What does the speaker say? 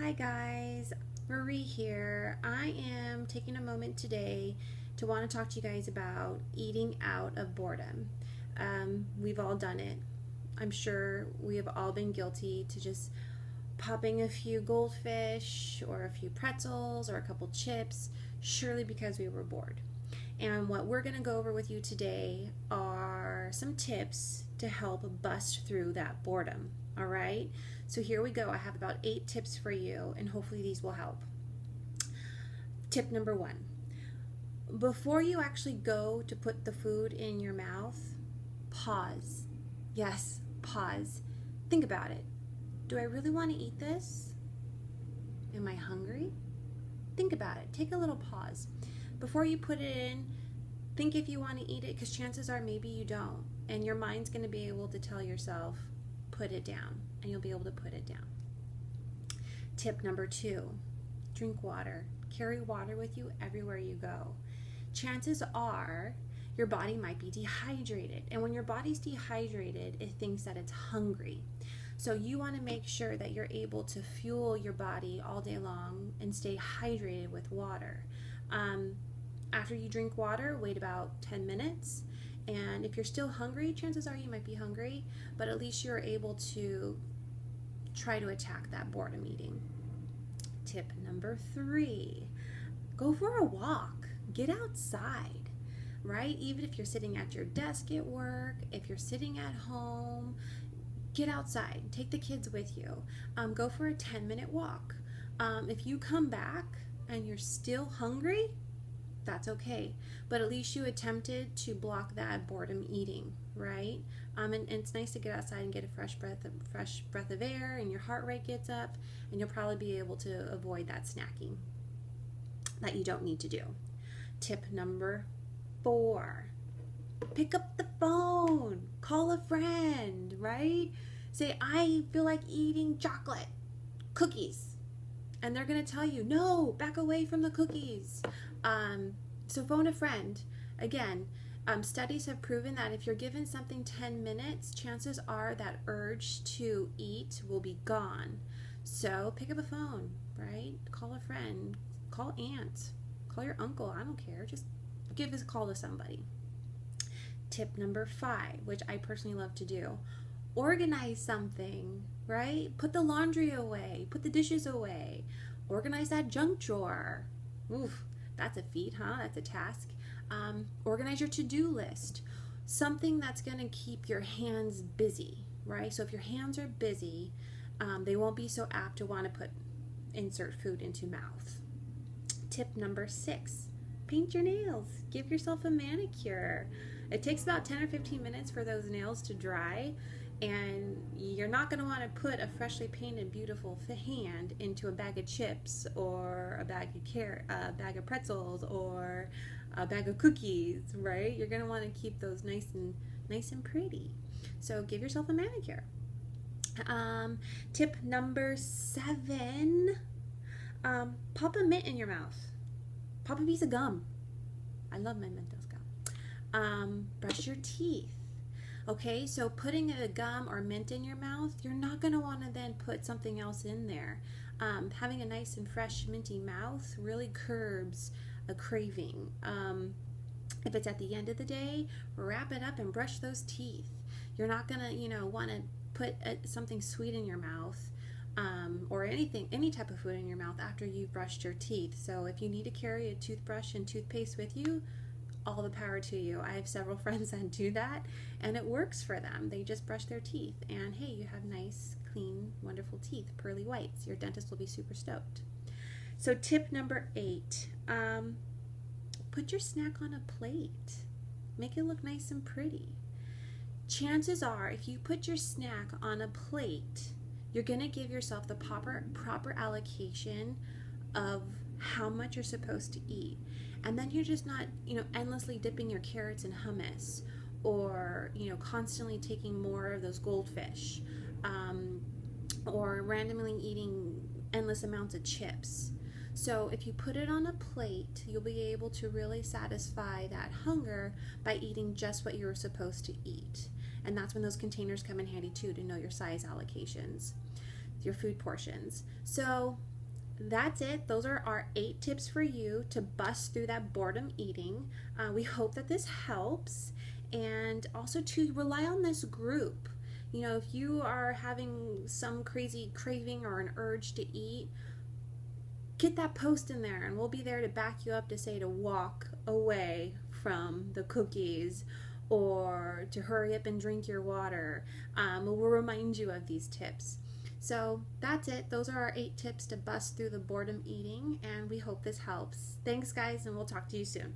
Hi guys, Marie here. I am taking a moment today to want to talk to you guys about eating out of boredom. We've all done it. I'm sure we have all been guilty to just popping a few goldfish or a few pretzels or a couple chips, surely because we were bored. And what we're going to go over with you today are some tips to help bust through that boredom. All right? So here we go. I have about 8 tips for you, and hopefully these will help. Tip number 1. Before you actually go to put the food in your mouth, pause. Yes, pause. Think about it. Do I really want to eat this? Am I hungry? Think about it. Take a little pause. Before you put it in, think if you want to eat it, because chances are maybe you don't. And your mind's going to be able to tell yourself, put it down, and you'll be able to put it down. Tip number 2, drink water. Carry water with you everywhere you go. Chances are your body might be dehydrated, and when your body's dehydrated, it thinks that it's hungry. So you want to make sure that you're able to fuel your body all day long and stay hydrated with water. After you drink water, wait about 10 minutes. And if you're still hungry, chances are you might be hungry, but at least you're able to try to attack that boredom eating. Tip number 3, go for a walk. Get outside, right? Even if you're sitting at your desk at work, if you're sitting at home, get outside. Take the kids with you. Go for a 10-minute walk. If you come back and you're still hungry, that's okay, but at least you attempted to block that boredom eating, right? And it's nice to get outside and get a fresh breath of air, and your heart rate gets up, and you'll probably be able to avoid that snacking that you don't need to do. Tip number 4, pick up the phone, call a friend, right? Say, I feel like eating chocolate, cookies, and they're gonna tell you, no, back away from the cookies. So phone a friend. Again, studies have proven that if you're given something 10 minutes, chances are that urge to eat will be gone. So pick up a phone, right? Call a friend, call aunt, call your uncle, I don't care. Just give a call to somebody. Tip number 5, which I personally love to do, organize something, right? Put the laundry away, put the dishes away, organize that junk drawer. Oof. That's a feat, huh? That's a task. Organize your to-do list. Something that's going to keep your hands busy, right? So if your hands are busy, they won't be so apt to want to insert food into mouth. Tip number 6, paint your nails. Give yourself a manicure. It takes about 10 or 15 minutes for those nails to dry, and you're not going to want to put a freshly painted beautiful hand into a bag of chips or a bag of pretzels or a bag of cookies, right? You're going to want to keep those nice and pretty. So give yourself a manicure. Tip number 7, pop a mint in your mouth. Pop a piece of gum. I love my Mentos gum. Brush your teeth. Okay, so putting a gum or mint in your mouth, you're not going to want to then put something else in there. Having a nice and fresh minty mouth really curbs a craving. If it's at the end of the day, wrap it up and brush those teeth. You're not going to, want to put something sweet in your mouth or any type of food in your mouth after you've brushed your teeth. So if you need to carry a toothbrush and toothpaste with you, all the power to you. I have several friends that do that, and it works for them. They just brush their teeth, and hey, you have nice, clean, wonderful teeth, pearly whites. Your dentist will be super stoked. So tip number 8, put your snack on a plate. Make it look nice and pretty. Chances are, if you put your snack on a plate, you're going to give yourself the proper allocation of how much you're supposed to eat. And then you're just not, endlessly dipping your carrots in hummus or, constantly taking more of those goldfish or randomly eating endless amounts of chips. So if you put it on a plate, you'll be able to really satisfy that hunger by eating just what you were supposed to eat. And that's when those containers come in handy too, to know your size allocations. your food portions. So that's it. Those are our 8 tips for you to bust through that boredom eating. We hope that this helps, and also to rely on this group. You know, if you are having some crazy craving or an urge to eat, get that post in there and we'll be there to back you up, to say to walk away from the cookies or to hurry up and drink your water. We'll remind you of these tips. So that's it. Those are our 8 tips to bust through the boredom eating, and we hope this helps. Thanks, guys, and we'll talk to you soon.